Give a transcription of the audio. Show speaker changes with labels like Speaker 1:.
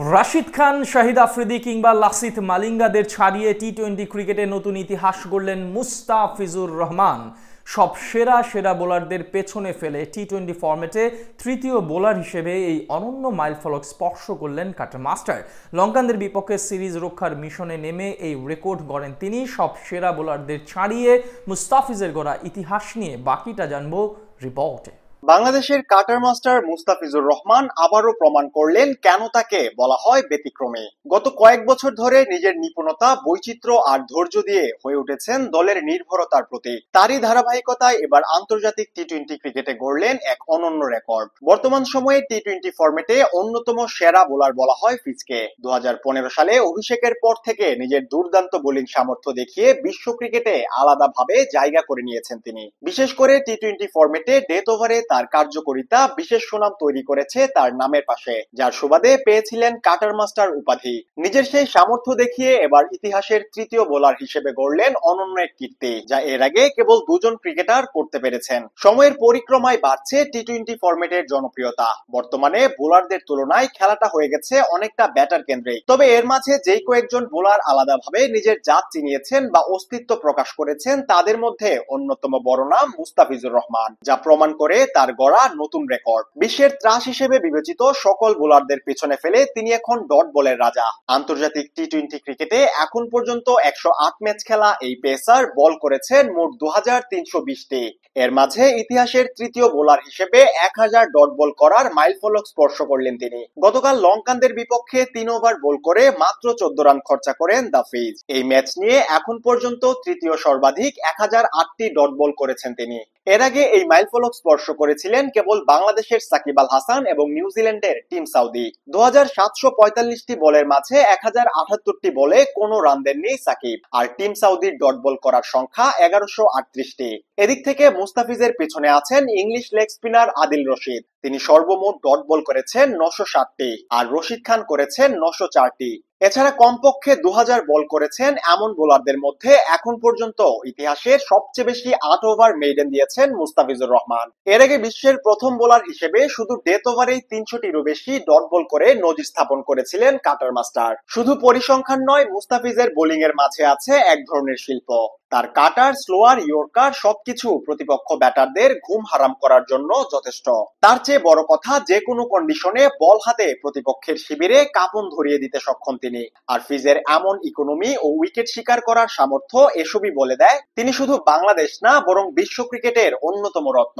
Speaker 1: রাশিদ খান, শাহিদ আফ্রিদি কিংবা লাসিথ মালিঙ্গাদের ছাড়িয়ে টি-20 ক্রিকেটে নতুন ইতিহাস গড়লেন মুস্তাফিজুর রহমান। সব সেরা সেরা বোলারদের পেছনে ফেলে টি-20 ফরম্যাটে তৃতীয় বোলার হিসেবে এই অনন্য মাইলফলক স্পর্শ করলেন কাটার মাস্টার। লঙ্কানদের বিপক্ষে সিরিজ রক্ষার মিশনে নেমে এই রেকর্ড গড়েন তিনি। সব সেরা বোলারদের ছাড়িয়ে মুস্তাফিজের গড়া ইতিহাস নিয়ে বাকিটা জানবো রিপোর্টে।
Speaker 2: বাংলাদেশের কাটার মাস্টার মুস্তাফিজুর রহমান আবারও প্রমাণ করলেন কেন তাকে বলা হয় ব্যতিক্রমী। গত কয়েক বছর ধরে নিজের নিপুণতা, বৈচিত্র্য আর ধৈর্য দিয়ে হয়ে উঠেছেন দলের নির্ভরতার প্রতীক। তারই ধারাবাহিকতায় এবার আন্তর্জাতিক টি-20 ক্রিকেটে গড়লেন এক অনন্য রেকর্ড। বর্তমান সময়ে টি-20 ফরম্যাটে অন্যতম সেরা বোলার বলা হয় ফিজকে। 2015 সালে অভিষেকের পর থেকে নিজের দুর্দান্ত বোলিং সামর্থ্য দেখিয়ে বিশ্ব ক্রিকেটে আলাদাভাবে জায়গা করে নিয়েছেন তিনি। বিশেষ করে টি-20 ফরম্যাটে ডেথ ওভারে তার কার্যকারিতা বিশেষ সুনাম তৈরি করেছে তার নামের পাশে, যার সুবাদে পেয়েছিলেন কাটার মাস্টার উপাধি। নিজের সেই সামর্থ্য দেখিয়ে এবার ইতিহাসের তৃতীয় বোলার হিসেবে গড়লেন অনন্য এক কীর্তি, যা এর আগে কেবল দুজন ক্রিকেটার করতে পেরেছেন। সময়ের পরিক্রমায় বাড়ছে টি-20 ফরম্যাটের জনপ্রিয়তা। বর্তমানে বোলারদের তুলনায় খেলাটা হয়ে গেছে অনেকটা ব্যাটার কেন্দ্রিক। তবে এর মাঝে যেই কয়েকজন বোলার আলাদাভাবে নিজের জাত চিনিয়েছেন বা অস্তিত্ব প্রকাশ করেছেন, তাদের মধ্যে অন্যতম বড় নাম মুস্তাফিজুর রহমান, যা প্রমাণ করে তার গড়া নতুন রেকর্ড। বিশ্বের ত্রাস হিসেবে বিবেচিত সকল বোলারদের পেছনে ফেলে তিনি এখন ডট বলের রাজা। আন্তর্জাতিক টি-20 ক্রিকেটে এখন পর্যন্ত 108 ম্যাচ খেলা এই পেসার বল করেছেন মোট 2320টি। এর মাঝে ইতিহাসের তৃতীয় বোলার হিসেবে 1000 ডট বল করার মাইলফলক স্পর্শ করলেন তিনি। গতকাল লঙ্কানদের বিপক্ষে 3 ওভার বল করে মাত্র 14 রান খরচা করেন দ্য ফিজ। এই ম্যাচ নিয়ে এখন পর্যন্ত তৃতীয় সর্বাধিক 1008টি ডট বল করেছেন তিনি। এর আগে এই মাইলফলক স্পর্শ করেছিলেন কেবল বাংলাদেশের সাকিব আল হাসান এবং নিউজিল্যান্ডের টিম সাউদি। 2745টি বলের মাঝে 1078টি বলে কোনো রান দেননি সাকিব, আর টিম সাউদির ডট বল করার সংখ্যা 1138টি। এদিক থেকে মুস্তাফিজের পেছনে আছেন English leg spinner Adil Rashid. তিনি সর্বমোট ডট বল করেছেন 960টি, আর রশিদ খান করেছেন 904টি। এছাড়া কমপক্ষে 2000 বল করেছেন এমন বোলারদের মধ্যে এখন পর্যন্ত ইতিহাসের সবচেয়ে বেশি 8 ওভার মেইডেন দিয়েছেন মুস্তাফিজুর রহমান। এর আগে বিশ্বের প্রথম বোলার হিসেবে শুধু ডেথ ওভারেই 300টিরও বেশি ডট বল করে নজির স্থাপন করেছিলেন কাটার মাস্টার। শুধু পরিসংখ্যান নয়, মুস্তাফিজের বোলিং এর মাঝে আছে এক ধরনের শিল্প। তার কাটার, স্লোয়ার, ইয়র্কার সবকিছু প্রতিপক্ষ ব্যাটারদের ঘুম হারাম করার জন্য যথেষ্ট। তার চেয়ে বড় কথা, যে কোনো কন্ডিশনে বল হাতে প্রতিপক্ষের শিবিরে কাঁপন ধরিয়ে দিতে সক্ষম তিনি। আর ফিজের এমন ইকোনমি ও উইকেট শিকার করার সামর্থ্য এসবই বলে দেয় তিনি শুধু বাংলাদেশ না, বরং বিশ্ব ক্রিকেটের অন্যতম রত্ন।